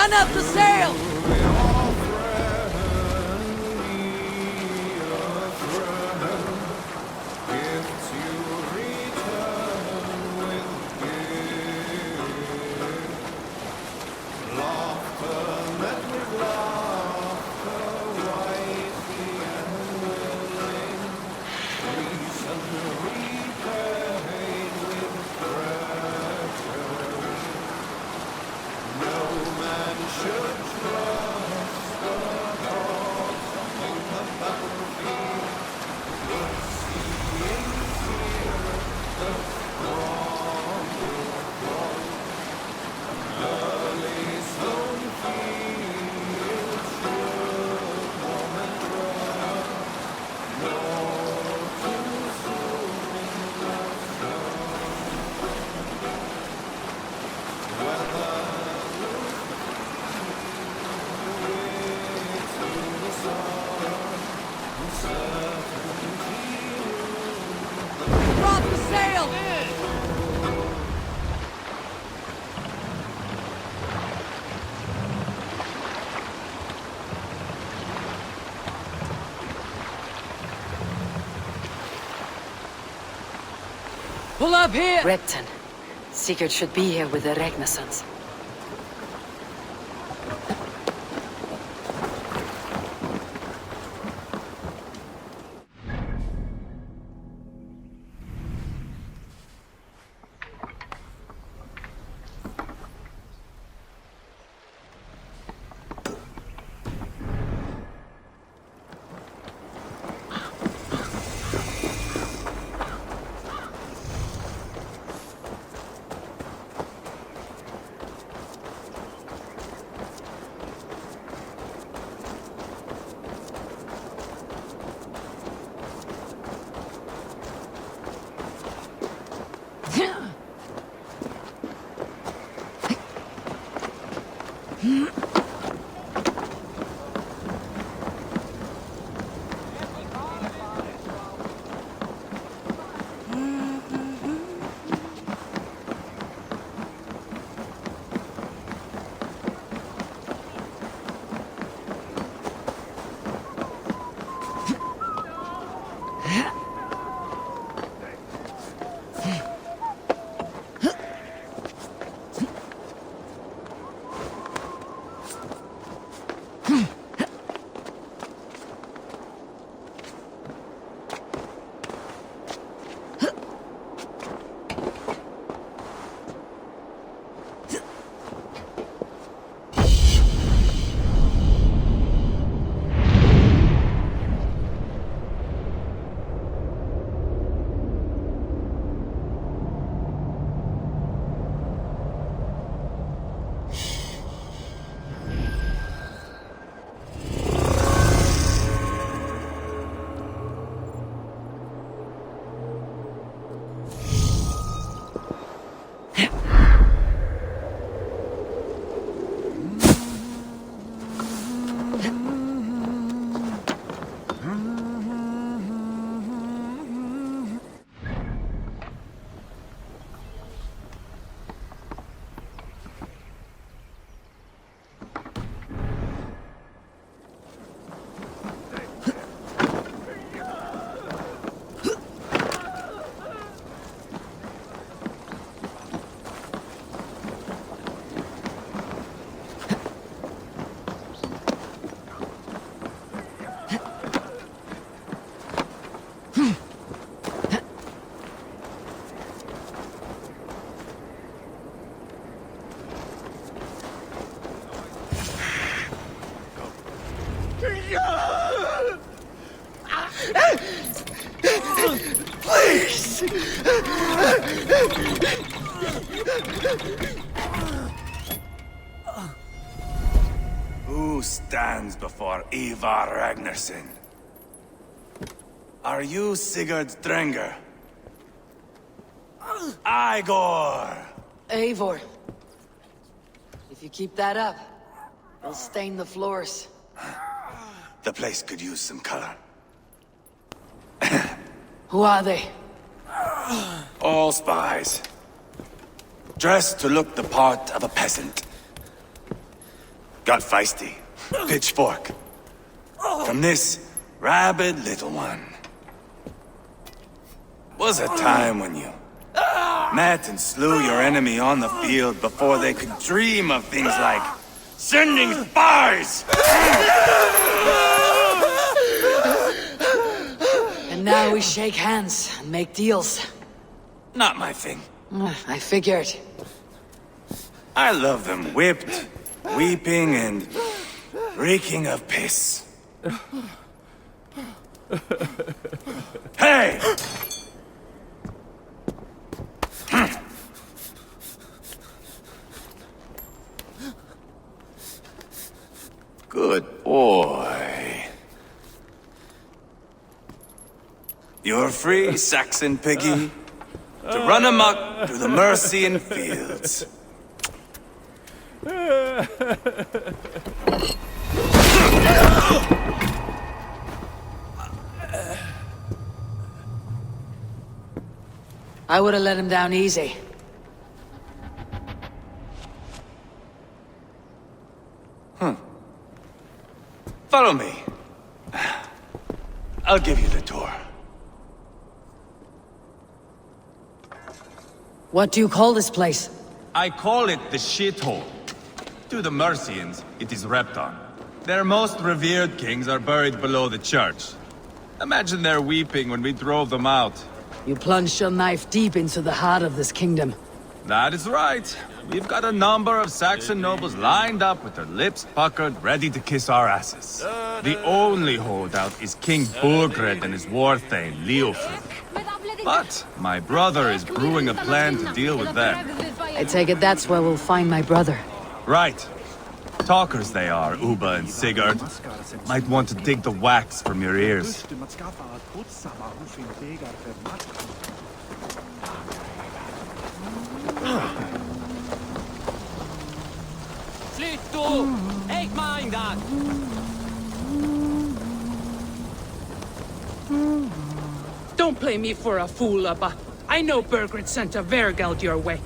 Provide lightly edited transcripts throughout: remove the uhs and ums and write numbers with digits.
Run up the sail! Drop the sail! Pull up here! Repton. Sigurd should be here with the Ragnarsons. Please! Who stands before Ivar Ragnarsson? Are you Sigurd Drenger? Igor! Eivor. If you keep that up, it'll stain the floors. The place could use some color. Who are they? All spies. Dressed to look the part of a peasant. got feisty. Pitchfork. From this rabid little one. Was a time when you met and slew your enemy on the field before they could dream of things like sending spies! And now we shake hands and make deals. Not my thing. I figured. I love them whipped, weeping, and reeking of piss. Hey! Good boy. You're free, Saxon piggy, to run amok through the Mercian fields. I would have let him down easy. Follow me. I'll give you the tour. What do you call this place? I call it the shithole. To the Mercians, it is Repton. Their most revered kings are buried below the church. Imagine their weeping when we drove them out. You plunged your knife deep into the heart of this kingdom. That is right. We've got a number of Saxon nobles lined up with their lips puckered, ready to kiss our asses. The only holdout is King Burgred and his war thane, Leofric. But my brother is brewing a plan to deal with them. I take it that's where we'll find my brother. Right. Talkers they are, Uba and Sigurd. Might want to dig the wax from your ears. Flytto! Take mine, Dad! Don't play me for a fool, Abba. I know Burgred sent a Vergeld your way.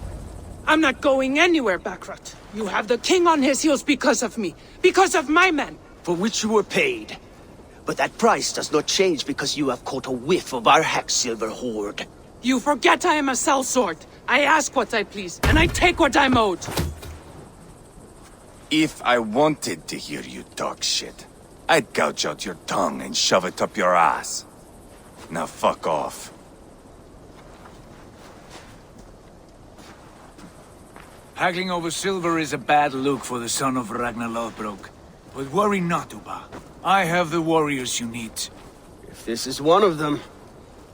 I'm not going anywhere, Backrot. You have the king on his heels because of me. Because of my men. For which you were paid. But that price does not change because you have caught a whiff of our Hacksilver hoard. You forget I am a sellsword. I ask what I please, and I take what I'm owed. If I wanted to hear you talk shit, I'd gouge out your tongue and shove it up your ass. Now fuck off. Haggling over silver is a bad look for the son of Ragnar Lothbrok. But worry not, Uba. I have the warriors you need. If this is one of them,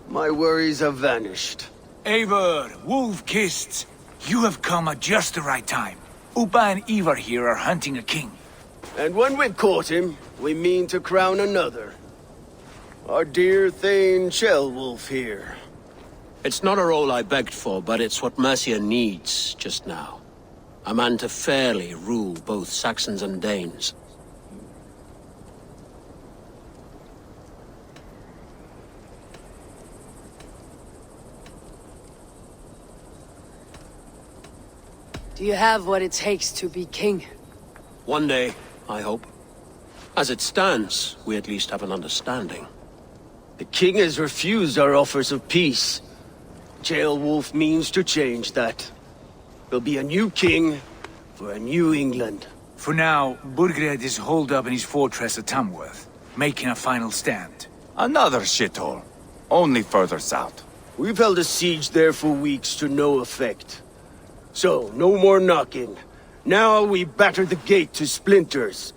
my worries have vanished. Eivor, Wolf-Kissed, you have come at just the right time. Uba and Ivar here are hunting a king. And when we've caught him, we mean to crown another. Our dear Thane Ceolwulf here. It's not a role I begged for, but it's what Mercia needs just now. A man to fairly rule both Saxons and Danes. Do you have what it takes to be king? One day, I hope. As it stands, we at least have an understanding. The king has refused our offers of peace. Ceolwulf means to change that. There'll be a new king for a new England. For now, Burgred is holed up in his fortress at Tamworth, making a final stand. Another shithole. Only further south. We've held a siege there for weeks to no effect. So, no more knocking. Now we batter the gate to splinters.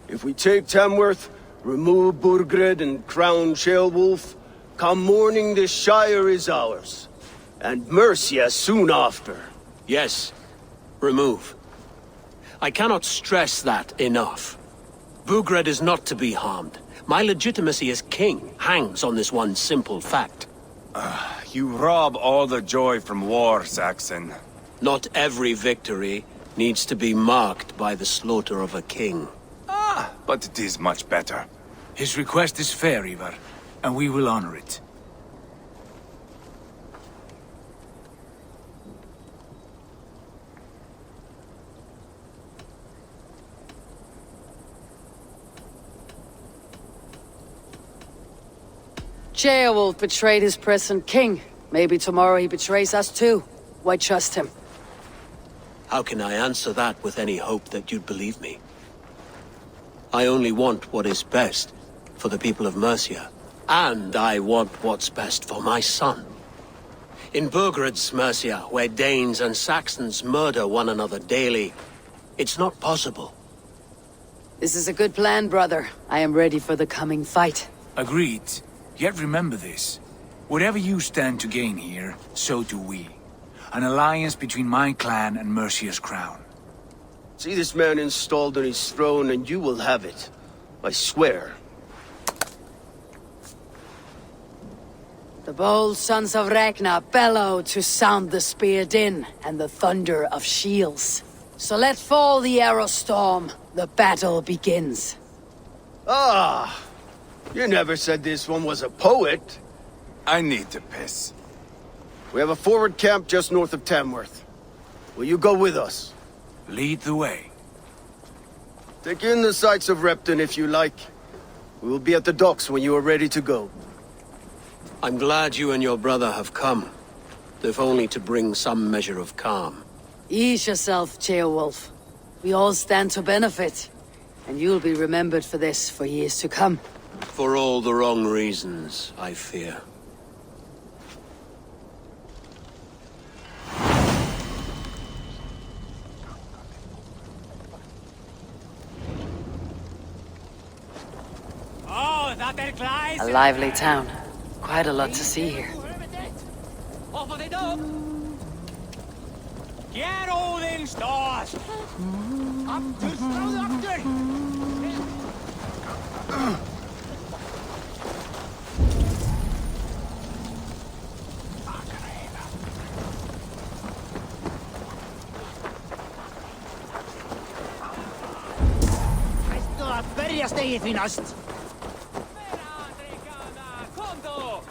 If we take Tamworth, remove Burgred and crown Ceolwulf, come morning the Shire is ours. And Mercia soon after. Yes, remove. I cannot stress that enough. Burgred is not to be harmed. My legitimacy as king hangs on this one simple fact. You rob all the joy from war, Saxon. Not every victory needs to be marked by the slaughter of a king. But it is much better. His request is fair, Ivar, and we will honor it. Beowulf betrayed his present king. Maybe tomorrow he betrays us too. Why trust him? How can I answer that with any hope that you'd believe me? I only want what is best for the people of Mercia. And I want what's best for my son. In Burgred's Mercia, where Danes and Saxons murder one another daily, it's not possible. This is a good plan, brother. I am ready for the coming fight. Agreed. Yet remember this. Whatever you stand to gain here, so do we. An alliance between my clan and Mercia's crown. See this man installed on his throne and you will have it. I swear. The bold sons of Ragnar bellow to sound the spear din and the thunder of shields. So let fall the arrow storm. The battle begins. Ah! You never said this one was a poet. I need to piss. We have a forward camp just north of Tamworth. Will you go with us? Lead the way. Take in the sights of Repton if you like. We will be at the docks when you are ready to go. I'm glad you and your brother have come, if only to bring some measure of calm. Ease yourself, Beowulf. We all stand to benefit. And you'll be remembered for this for years to come. For all the wrong reasons, I fear. Oh, that lies. A lively town. Quite a lot to see here. Off of the dog. Get all in stars. Up to Stroloctor. Berjasta ei finnast. Konto.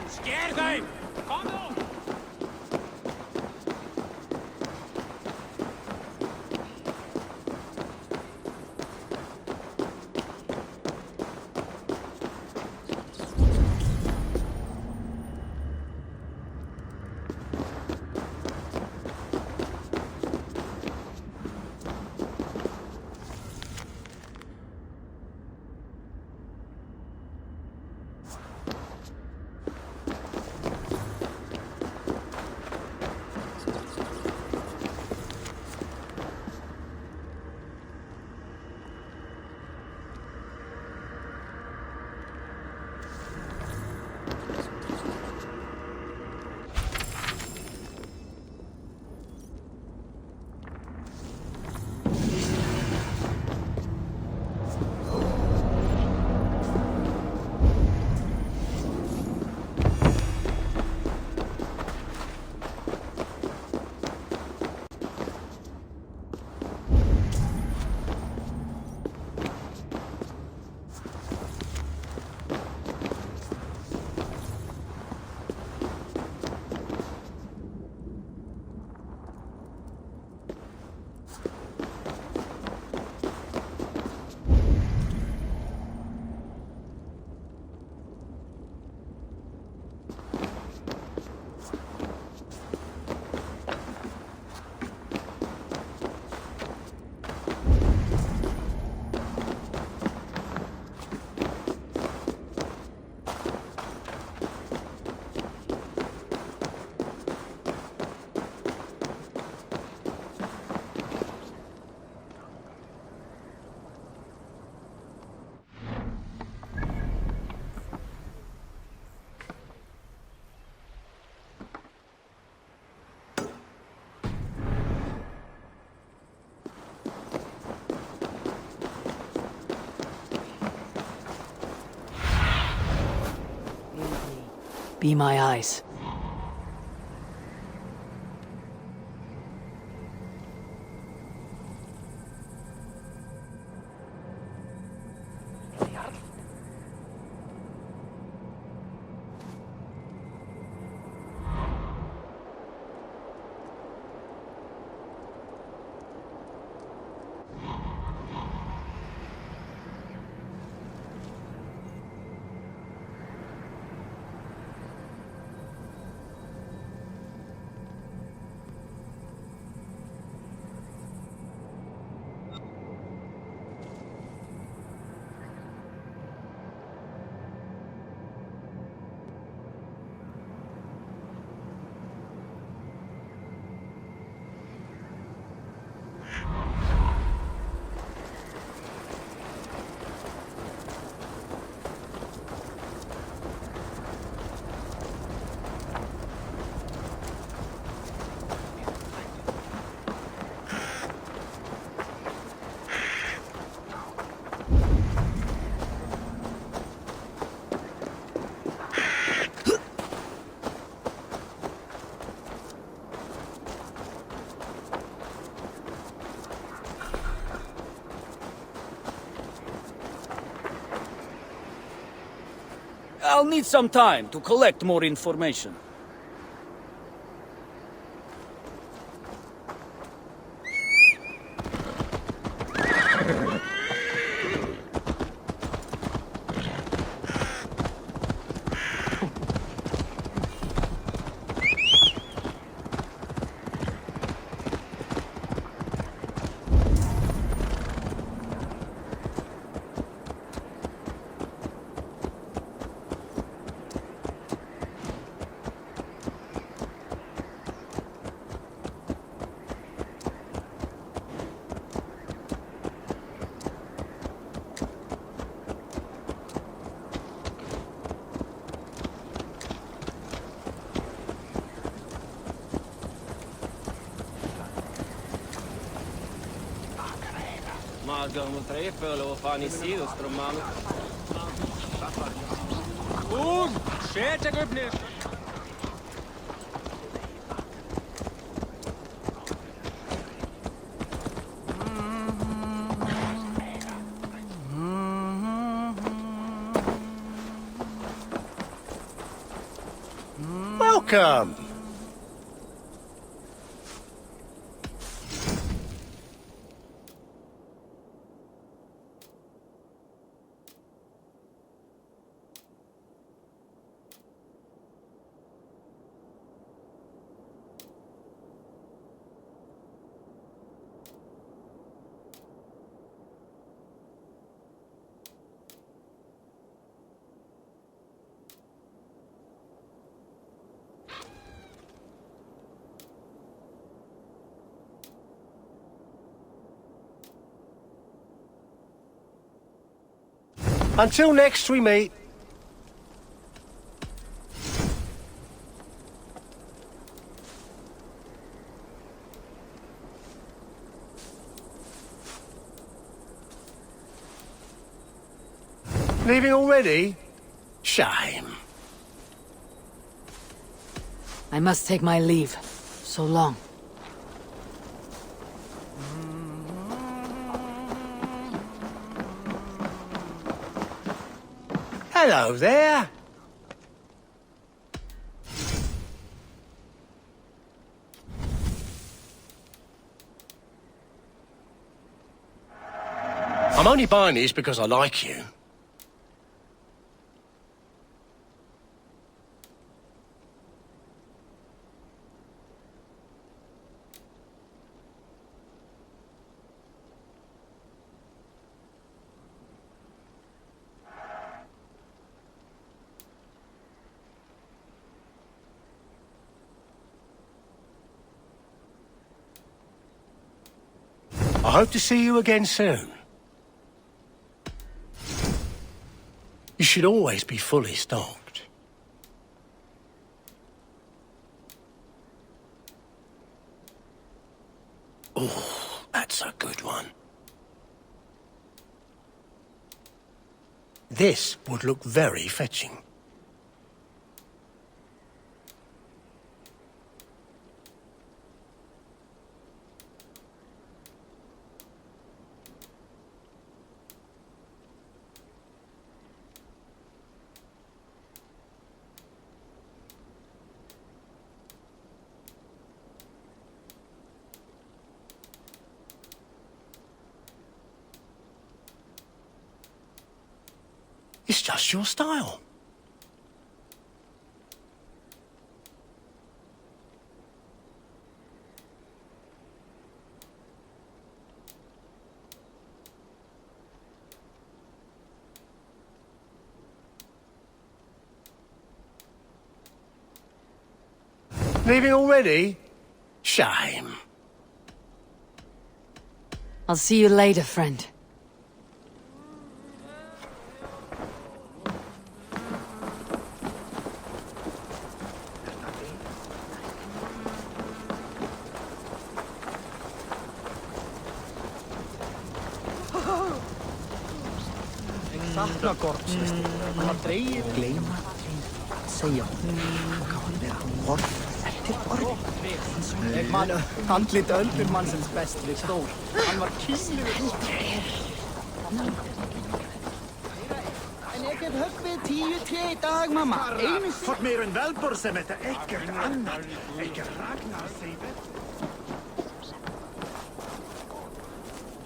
Scare them! Come on! Be my eyes. I'll need some time to collect more information. Welcome. Until next we meet. Leaving already? Shame. I must take my leave. So long. Hello there. I'm only buying these because I like you. I hope to see you again soon. You should always be fully stocked. Oh, that's a good one. This would look very fetching. It's just your style. Leaving already? Shame. I'll see you later, friend. Sakna kortsista. Mä treijin. Gleyma. Segja. Hvað vera horfættir orð. Ég man handlit öldurmannsins best við stór. Hann var kíslu við. En ég Fått mer enn velbord som heter ekkert annet. Ikke Ragnar sier det.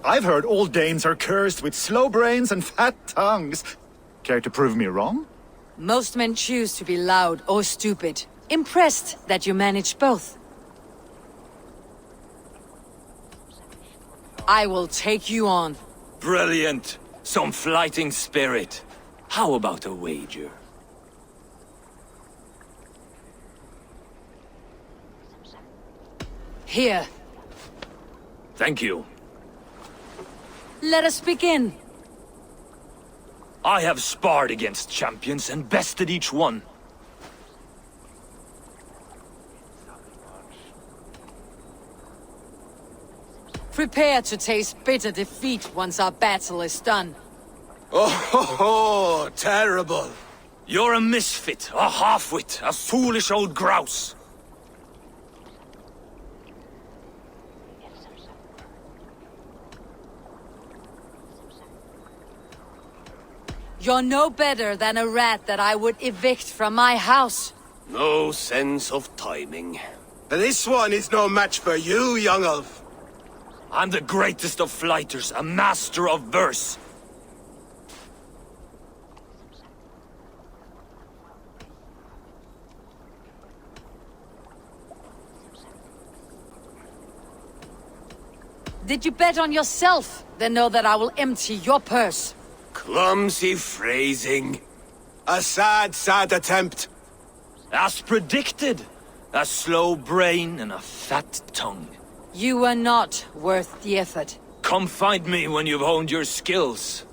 I've heard all Danes are cursed with slow brains and fat tongues. Care to prove me wrong? Most men choose to be loud or stupid. Impressed that you manage both. I will take you on. Brilliant. Some fighting spirit. How about a wager? Here, Thank you. let us begin. I have sparred against champions and bested each one. Prepare to taste bitter defeat once our battle is done. Oh, terrible. You're a misfit, a half-wit, a foolish old grouse. You're no better than a rat that I would evict from my house. No sense of timing. This one is no match for you, young elf. I'm the greatest of flighters, a master of verse. Did you bet on yourself? Then know that I will empty your purse. Clumsy phrasing. A sad, sad attempt. As predicted, a slow brain and a fat tongue. You were not worth the effort. Come find me when you've honed your skills.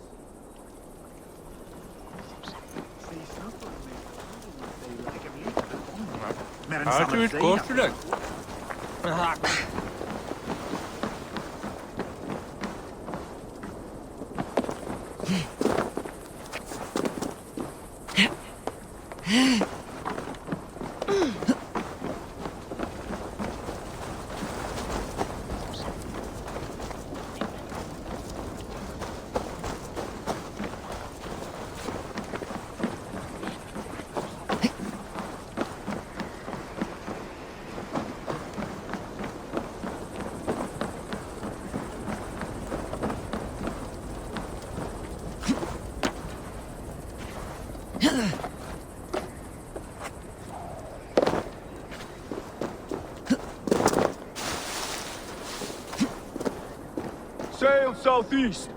Sail southeast.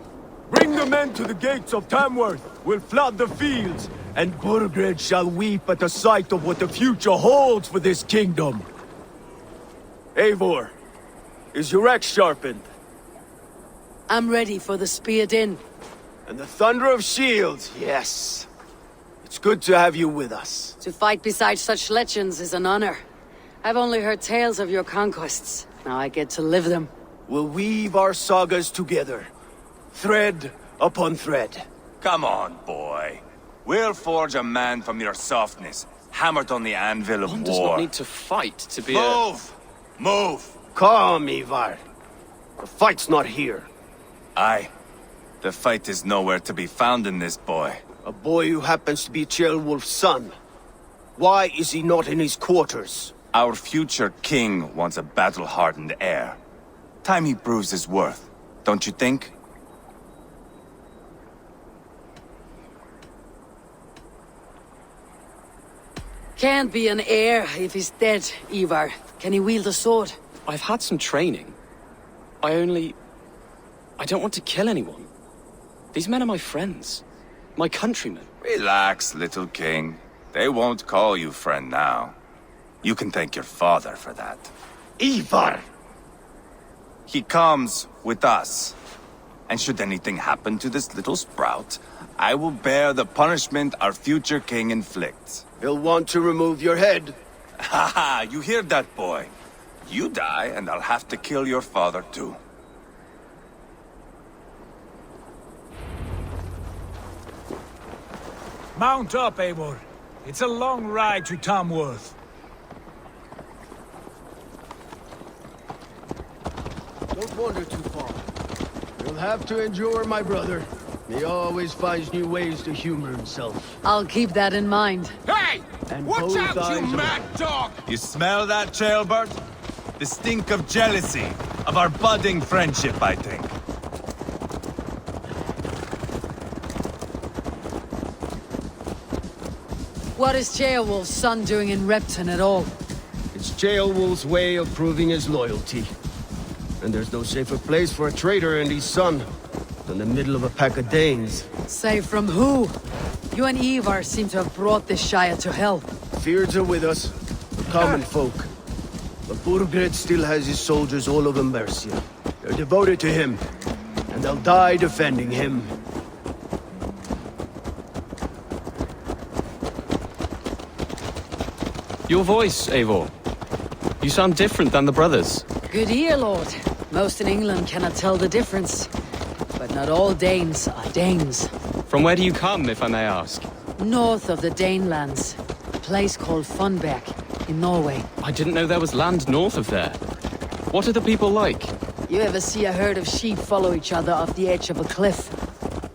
Bring the men to the gates of Tamworth. We'll flood the fields, and Burgred shall weep at the sight of what the future holds for this kingdom. Eivor, is your axe sharpened? I'm ready for the speared in. And the thunder of shields, yes. It's good to have you with us. To fight beside such legends is an honor. I've only heard tales of your conquests. Now I get to live them. We'll weave our sagas together, thread upon thread. Come on, boy. We'll forge a man from your softness, hammered on the anvil of One war. does not need to fight to be Move! Move! Calm, Ivar. The fight's not here. Aye. The fight is nowhere to be found in this boy. A boy who happens to be Ceolwulf's son. Why is he not in his quarters? Our future king wants a battle-hardened heir. Time he proves his worth, don't you think? Can't be an heir if he's dead, Ivar. Can he wield a sword? I've had some training. I don't want to kill anyone. These men are my friends. My countrymen. Relax, little king. They won't call you friend now. You can thank your father for that. Ivar! He comes with us. And should anything happen to this little sprout, I will bear the punishment our future king inflicts. He'll want to remove your head. Haha, you hear that, boy? You die, and I'll have to kill your father, too. Mount up, Eivor. It's a long ride to Tamworth. Don't wander too far. You'll have to endure, my brother. He always finds new ways to humor himself. I'll keep that in mind. Hey! And Watch both out, you eyes mad dog! You smell that, jailbird? The stink of jealousy, of our budding friendship, I think. What is Ceolwulf's son doing in Repton at all? It's Ceolwulf's way of proving his loyalty. And there's no safer place for a traitor and his son than the middle of a pack of Danes. Safe from who? You and Ivar seem to have brought this Shire to hell. Fears are with us, common folk. But Burgred still has his soldiers all over Mercia. They're devoted to him, and they'll die defending him. Your voice, Eivor. You sound different than the brothers. Good ear, Lord. Most in England cannot tell the difference. But not all Danes are Danes. From where do you come, if I may ask? North of the Danelands. A place called Funberg, in Norway. I didn't know there was land north of there. What are the people like? You ever see a herd of sheep follow each other off the edge of a cliff?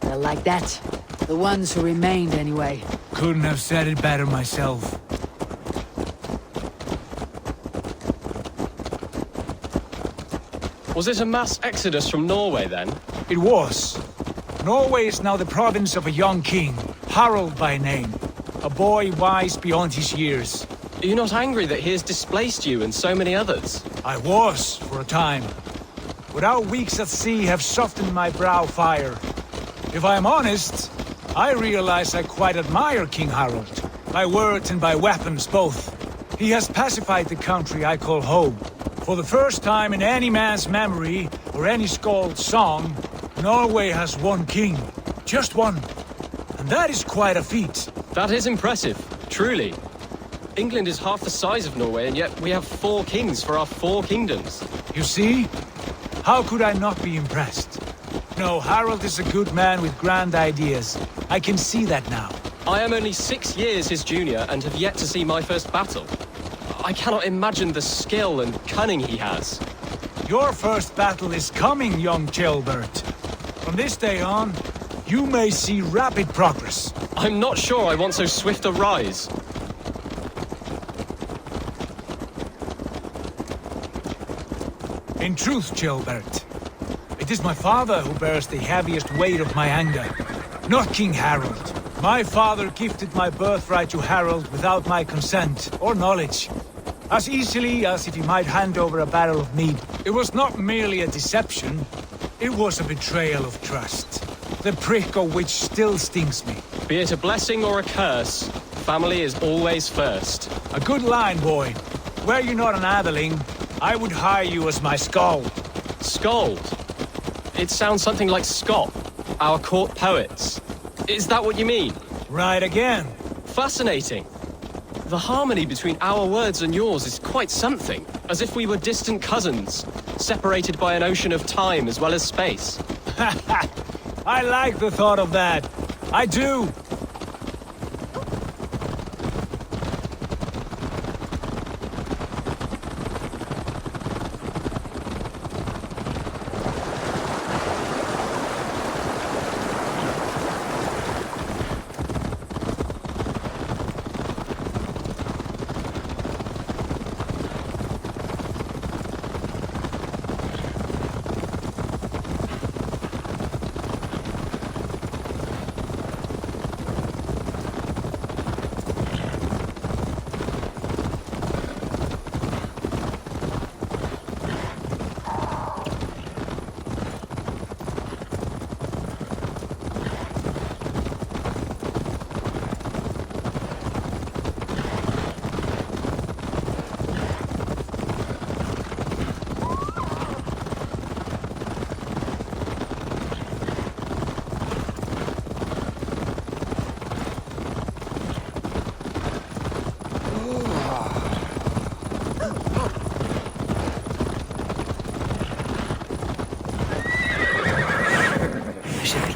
They're like that. The ones who remained, anyway. Couldn't have said it better myself. Was it a mass exodus from Norway, then? It was. Norway is now the province of a young king, Harald by name. A boy wise beyond his years. Are you not angry that he has displaced you and so many others? I was, for a time. But our weeks at sea have softened my brow fire. If I am honest, I realize I quite admire King Harald. By words and by weapons, both. He has pacified the country I call home. For the first time in any man's memory, or any skald's song, Norway has one king. Just one. And that is quite a feat. That is impressive, truly. England is half the size of Norway, and yet we have 4 kings for our 4 kingdoms. You see? How could I not be impressed? No, Harald is a good man with grand ideas. I can see that now. I am only 6 years his junior and have yet to see my first battle. I cannot imagine the skill and cunning he has. Your first battle is coming, young Jailbird. From this day on, you may see rapid progress. I'm not sure I want so swift a rise. In truth, Jailbird, it is my father who bears the heaviest weight of my anger, not King Harald. My father gifted my birthright to Harald without my consent or knowledge. As easily as if he might hand over a barrel of mead. It was not merely a deception, it was a betrayal of trust. The prick of which still stings me. Be it a blessing or a curse, family is always first. A good line, boy. Were you not an atheling, I would hire you as my skald. Skald? It sounds something like Scott, our court poets. Is that what you mean? Right again. Fascinating. The harmony between our words and yours is quite something. As if we were distant cousins, separated by an ocean of time as well as space. I like the thought of that. I do.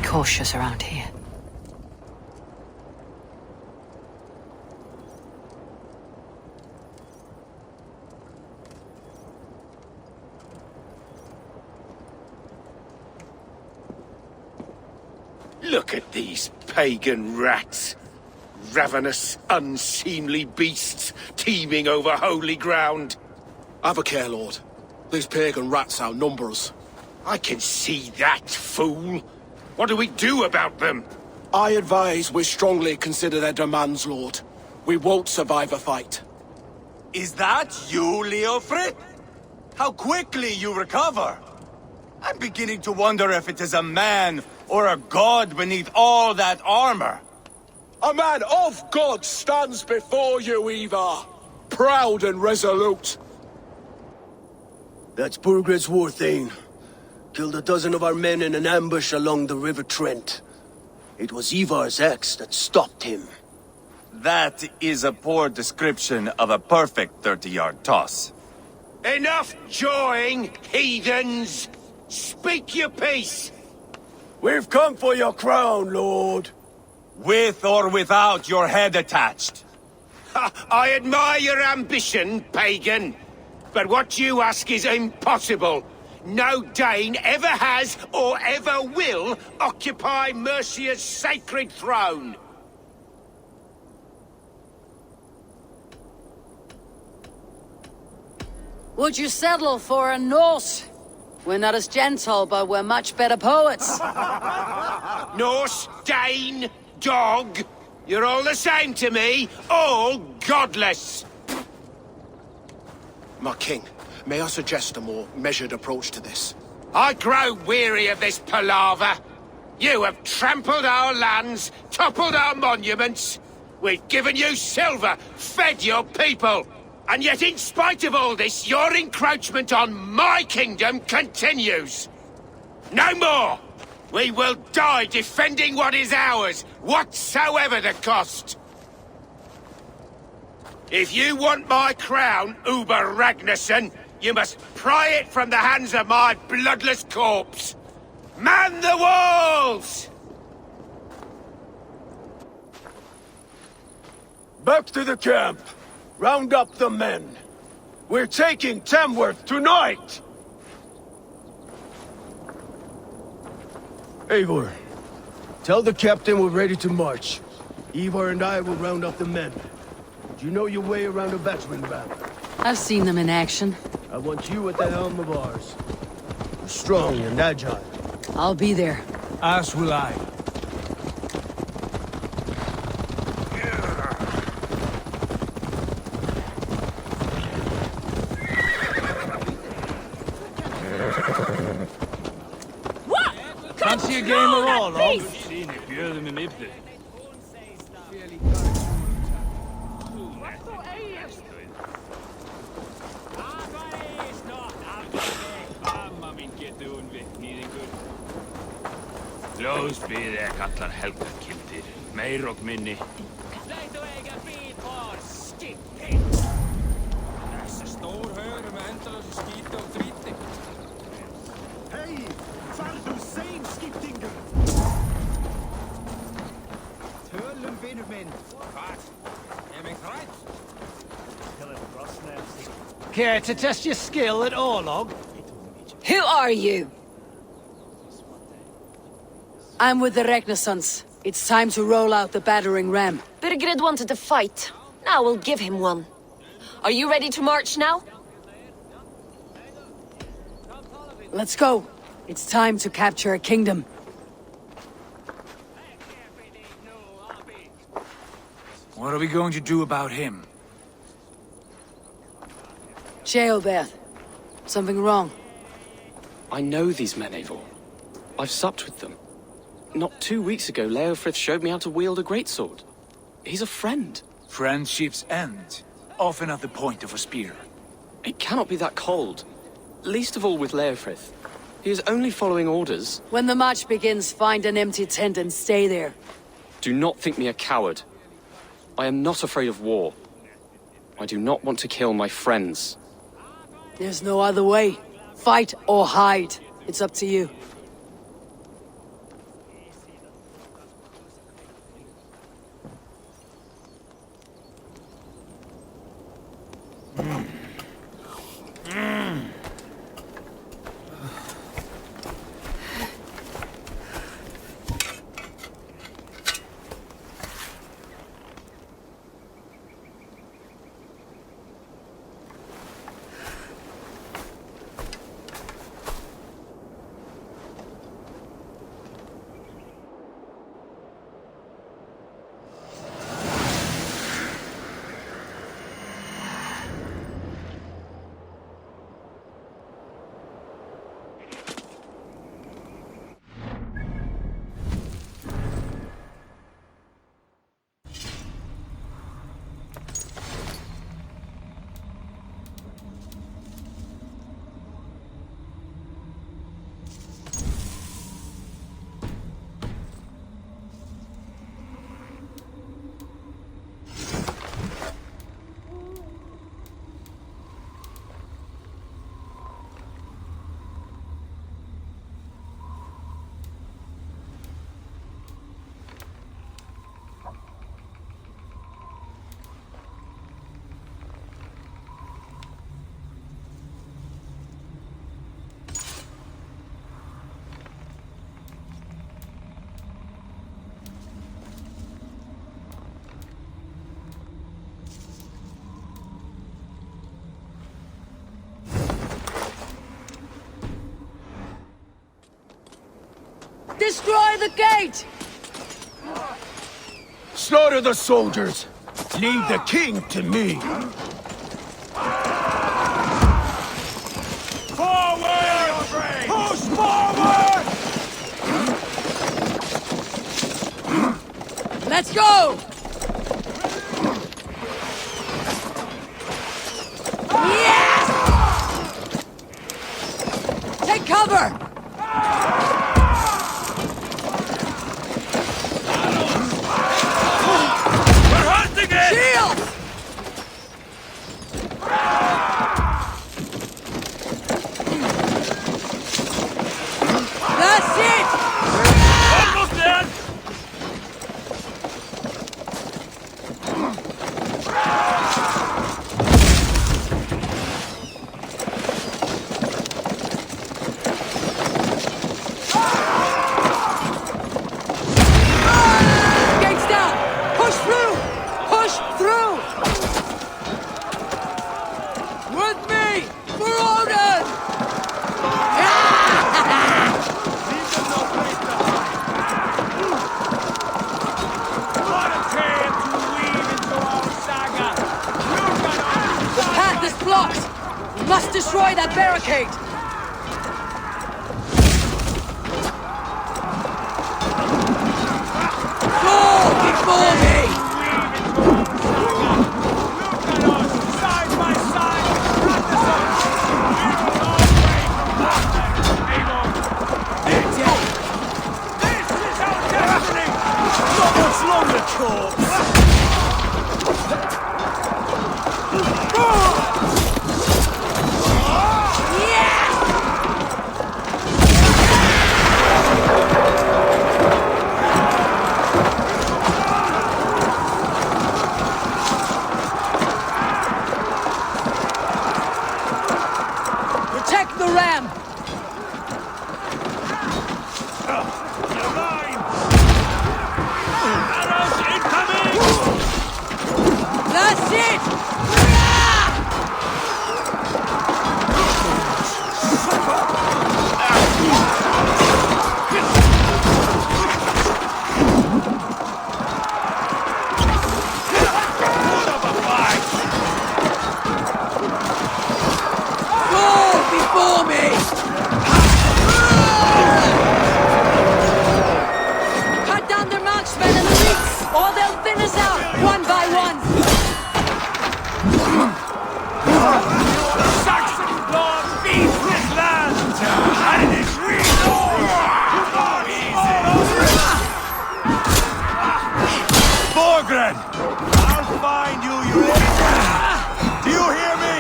Cautious around here. Look at these pagan rats. Ravenous, unseemly beasts teeming over holy ground. Have a care, Lord. These pagan rats outnumber us. I can see that, fool. What do we do about them? I advise we strongly consider their demands, Lord. We won't survive a fight. Is that you, Leofrid? How quickly you recover! I'm beginning to wonder if it is a man or a god beneath all that armor. A man of God stands before you, Ivar. Proud and resolute. That's Burgred's war thane. Killed a dozen of our men in an ambush along the River Trent. It was Ivar's axe that stopped him. That is a poor description of a perfect 30-yard toss. Enough jawing, heathens! Speak your piece! We've come for your crown, Lord. With or without your head attached. I admire your ambition, pagan. But what you ask is impossible. No Dane ever has or ever will occupy Mercia's sacred throne. Would you settle for a Norse? We're not as gentle, but we're much better poets. Norse, Dane, dog. You're all the same to me. All godless. My king, may I suggest a more measured approach to this? I grow weary of this palaver. You have trampled our lands, toppled our monuments. We've given you silver, fed your people. And yet, in spite of all this, your encroachment on my kingdom continues. No more! We will die defending what is ours, whatsoever the cost. If you want my crown, Uber Ragnarsson, you must pry it from the hands of my bloodless corpse. Man the walls! Back to the camp. Round up the men. We're taking Tamworth tonight! Eivor, tell the captain we're ready to march. Eivor and I will round up the men. Do you know your way around a battering ram? I've seen them in action. I want you at the helm of ours. You're strong and agile. I'll be there. As will I. Fancy a game of all, love? Ljósbyði kallar helgarkildir, meir og minni. Þessi stór haugur með endalösu skíti og þríti. Hei, farðu sein, skiptingur! Tölum, vinur minn. Hvað? Mig hrætt? Care to test your skill at Orlog? Who are you? I'm with the Ragnarsons. It's time to roll out the battering ram. Birgrid wanted to fight. Now we'll give him one. Are you ready to march now? Let's go. It's time to capture a kingdom. What are we going to do about him? Jailbeth. Something wrong. I know these men, Eivor. I've supped with them. Not 2 weeks ago, Leofrith showed me how to wield a greatsword. He's a friend. Friendships end, often at the point of a spear. It cannot be that cold. Least of all with Leofrith. He is only following orders. When the march begins, find an empty tent and stay there. Do not think me a coward. I am not afraid of war. I do not want to kill my friends. There's no other way. Fight or hide. It's up to you. Destroy the gate! Slaughter the soldiers! Leave the king to me! Forward! Push forward! Let's go! Yes! Take cover! We're hunting it! Shield! That's it! Almost dead! Gates down! Push through! Push through! With me! For Odin! What a tale to weave into our saga! The path is blocked! We must destroy that barricade! Fall before me! Side by side! This is our destiny! Not much longer, corpse! Protect the ram! You're mine! Arrows incoming! That's it! Put up a fight! Fall before me! Cut down their marksmen and elites, or they'll thin us out, one by one! Saxon blood feeds this land! And it is reborn! Borgren! I'll find you, you idiot! Do you hear me?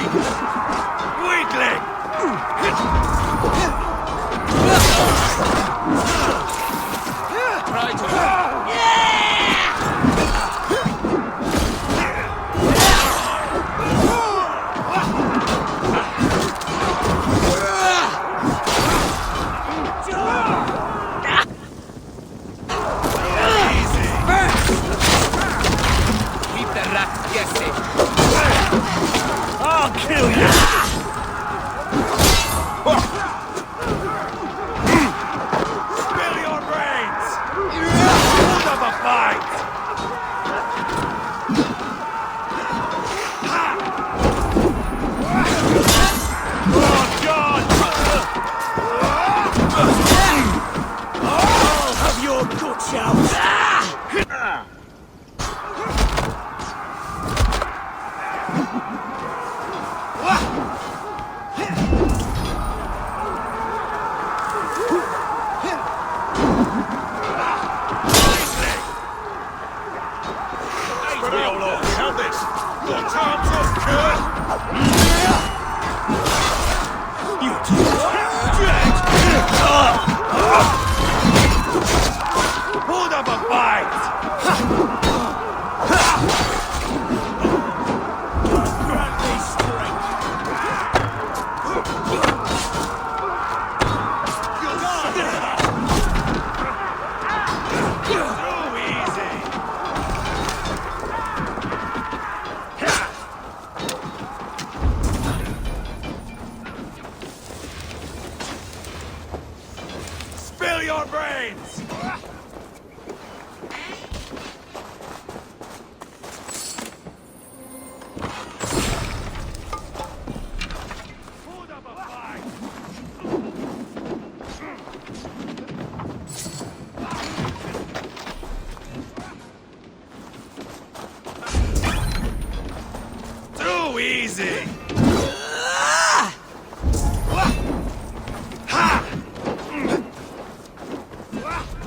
Weakling! Try to... Keep the rats guessing. I'll kill you! Spill your brains! Put up a fight! Oh, God! I'll have your guts out! Help this! Your time's up, Kurt! You Hold up a fight! Grant me strength! Too easy! Spill your brains! so easy!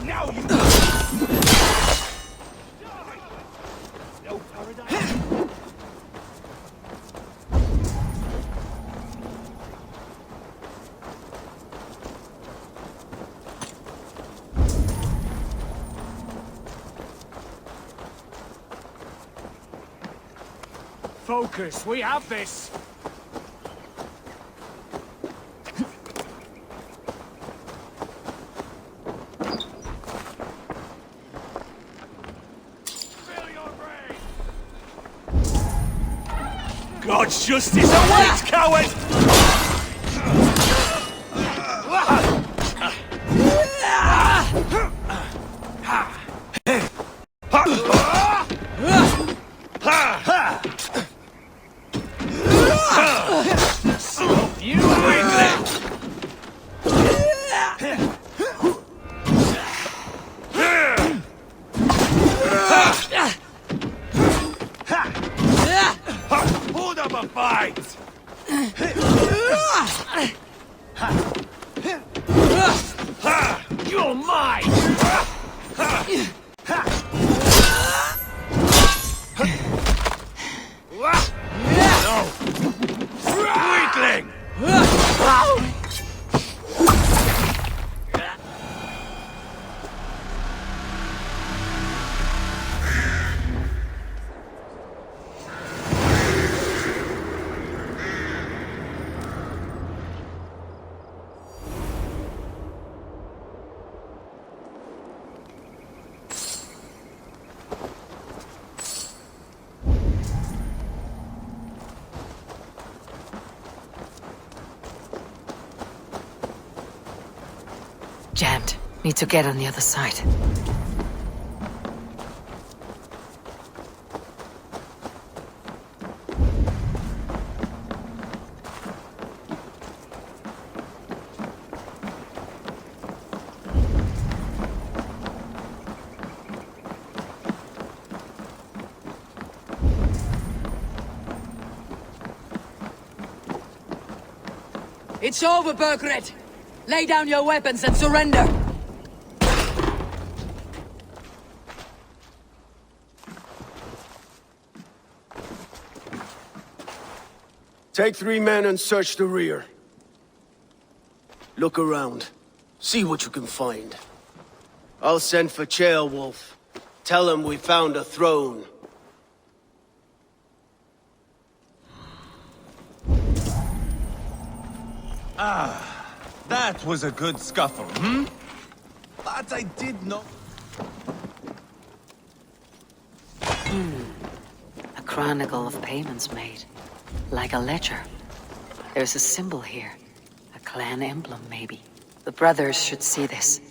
Now you... No paradise. Focus, we have this! God's justice awaits, coward! You weakling! Hold up a fight! You're mine! No! Weakling! Jammed. Need to get on the other side. It's over, Burgred! Lay down your weapons and surrender! Take 3 men and search the rear. Look around. See what you can find. I'll send for Ceolwulf. Tell him we found a throne. That was a good scuffle, hmm? But I did not... A chronicle of payments made. Like a ledger. There's a symbol here. A clan emblem, maybe. The brothers should see this.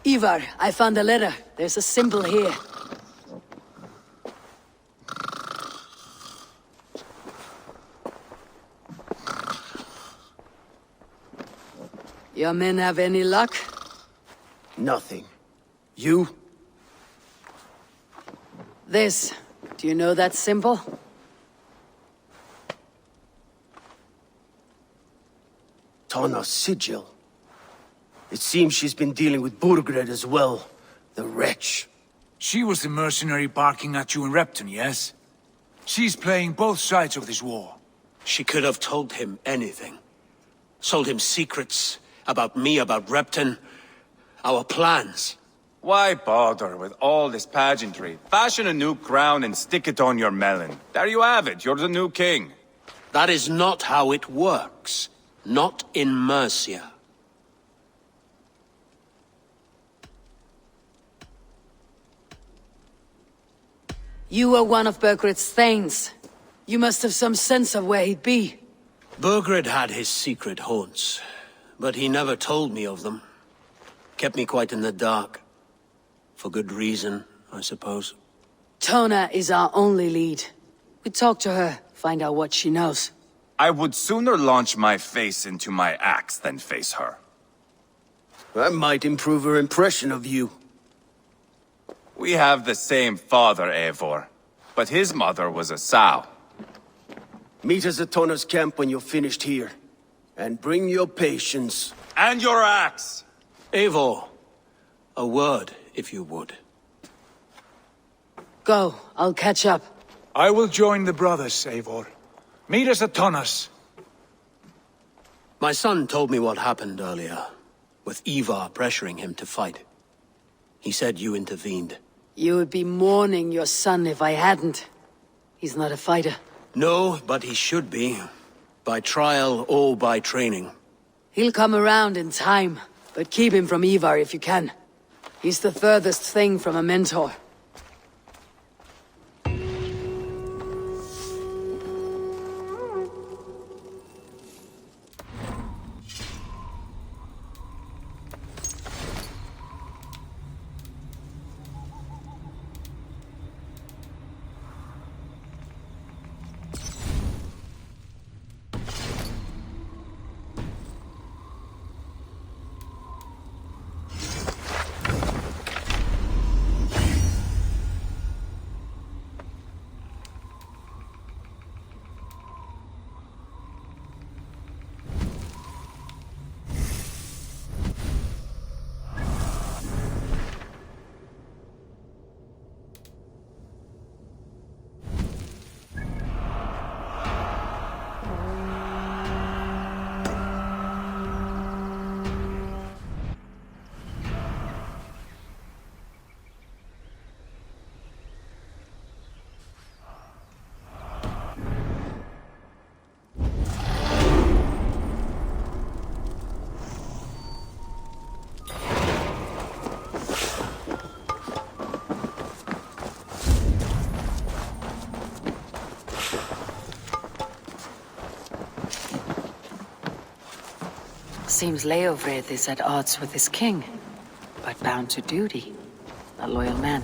Ivar, I found a letter. There's a symbol here. Your men have any luck? Nothing. You? This. Do you know that symbol? Tana's sigil. It seems she's been dealing with Burgred as well. The wretch. She was the mercenary barking at you in Repton, yes? She's playing both sides of this war. She could have told him anything. Sold him secrets about me, about Repton, our plans. Why bother with all this pageantry? Fashion a new crown and stick it on your melon. There you have it, you're the new king. That is not how it works. Not in Mercia. You were one of Burgred's thanes. You must have some sense of where he'd be. Burgred had his secret haunts, but he never told me of them. Kept me quite in the dark. For good reason, I suppose. Tona is our only lead. We talk to her, find out what she knows. I would sooner launch my face into my axe than face her. That might improve her impression of you. We have the same father, Eivor, but his mother was a sow. Meet us at Tona's camp when you're finished here. And bring your patience. And your axe! Eivor, a word, if you would. Go, I'll catch up. I will join the brothers, Eivor. Meet us at Tonas. My son told me what happened earlier, with Ivar pressuring him to fight. He said you intervened. You would be mourning your son if I hadn't. He's not a fighter. No, but he should be. By trial or by training. He'll come around in time, but keep him from Ivar if you can. He's the furthest thing from a mentor. Seems Leofred is at odds with his king, but bound to duty. A loyal man.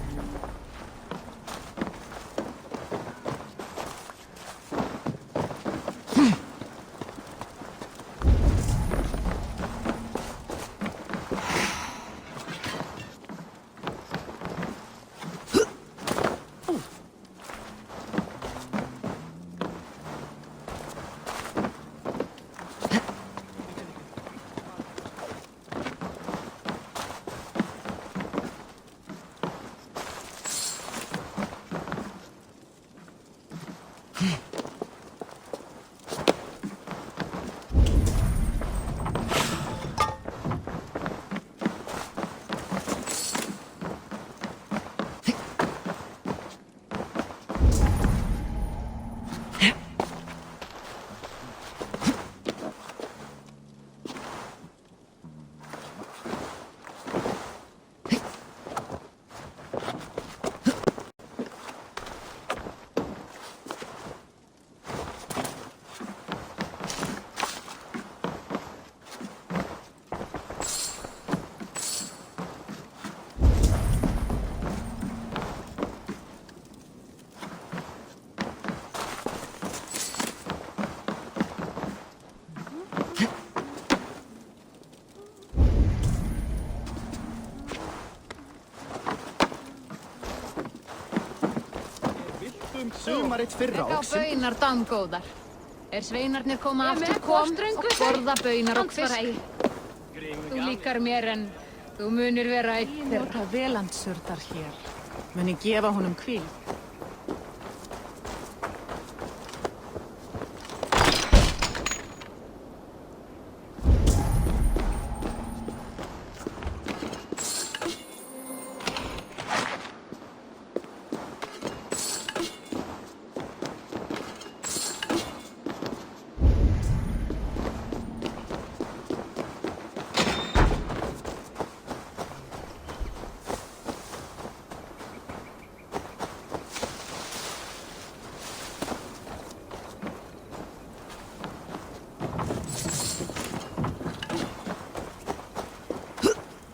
Sumarið fyrra og baunar damgóðar. Sveinarnir koma aftur kom og borða baunar og fisk. Þú líkar mér en þú munir vera einn þeirra. Nota velandsurðar hér. Muni gefa honum hvíld.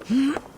Hmm?